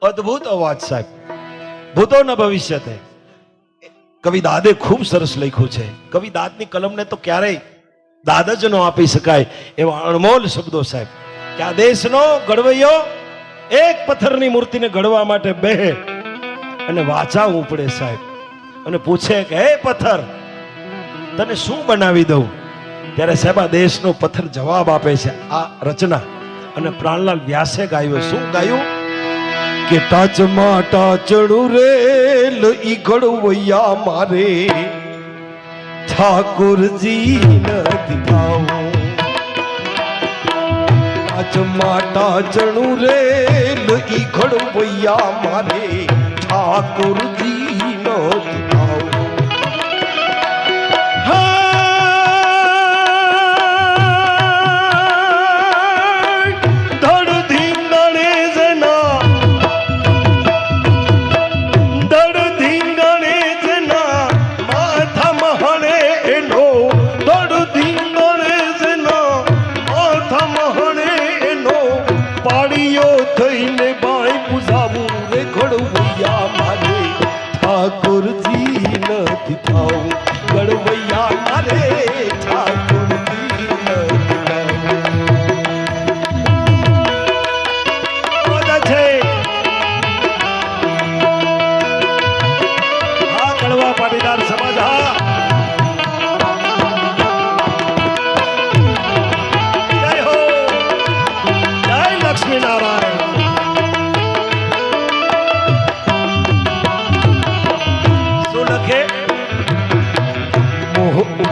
અદ્ભુત અવાજ સાહેબ, ભૂતો ન ભવિષ્ય છે. કવિ દાદે ખૂબ સરસ લખ્યું છે. કવિ દાદની કલમને તો ક્યારેય દાદ જ ન આપી શકાય એવા અણમોલ શબ્દો સાહેબ. કે આ દેશનો ઘડવૈયો એક પથ્થરની મૂર્તિને ઘડવા માટે બેહે અને વાચા ઉપડે સાહેબ, અને પૂછે કે હે પથ્થર, તને શું બનાવી દઉં? ત્યારે સાહેબ આ દેશનો પથ્થર જવાબ આપે છે. આ રચના અને પ્રાણલાલ વ્યાસે ગાયું. શું ગાયું? કે ટાચમાં ટાચડું રેલ ઈ ઘડવૈયા મારે ઠાકોરજી નથી આવું. ટાચમાં ટાચડું રેલ ઈ ઘડવૈયા મારે ઠાકોરજી નથી આવું.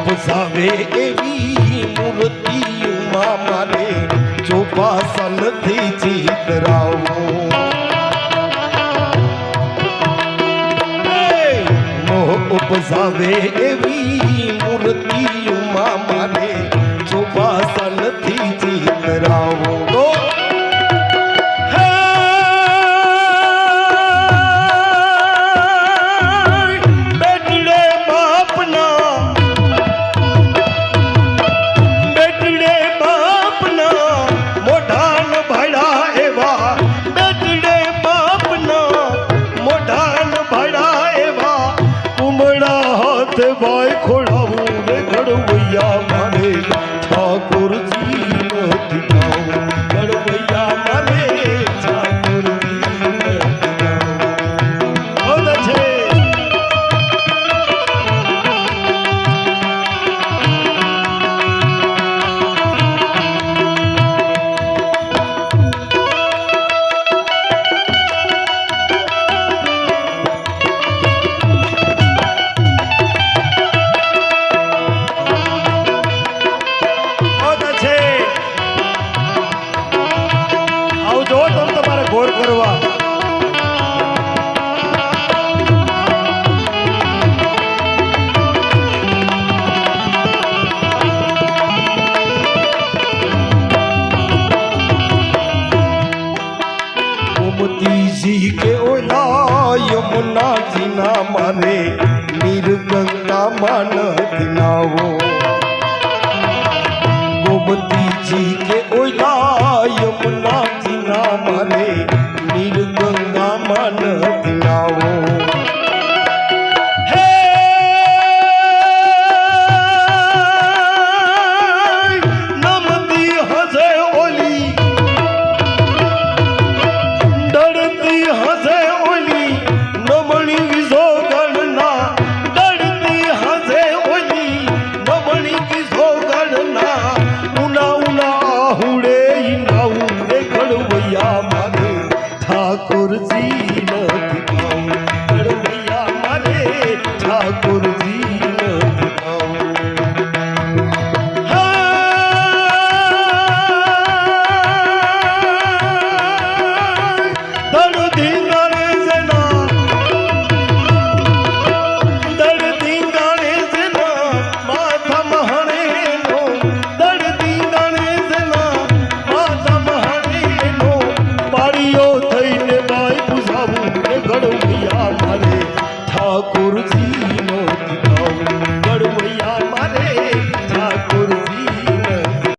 ઉપજાવે એવી મૂર્તિઓમાં મારે ચોપાસનથી ચિતરાવું. મોહ ઉપજાવે એવી મૂર્તિઓમાં મારે ચોપાસનથી ચિતરાવું. ભાઈ ખોડાવું રે ઘડવૈયા મારે ઠાકોરજી નથી આવું. ઘડવૈયા મારે ઠાકોરજી નથી આવું. છે ગોર કરવા ગોમતીજી કે ઓલા યમુનાજી ના મારે નીરગંગા માં નથી નાવો. ગોમતીજી કે ઓલા યમુનાજી ના મારે નીરગંગા માં નથી નાવો. નમતી હસે ઓલી ડરતી હસે ઓલી નમણી વિઝો ગણના. ડરતી હસે ઓલી નમણી વિઝો ગણના. ઉના ઉના હુડે નાવું રે ઘડવૈયા મારે ઠાકોરજી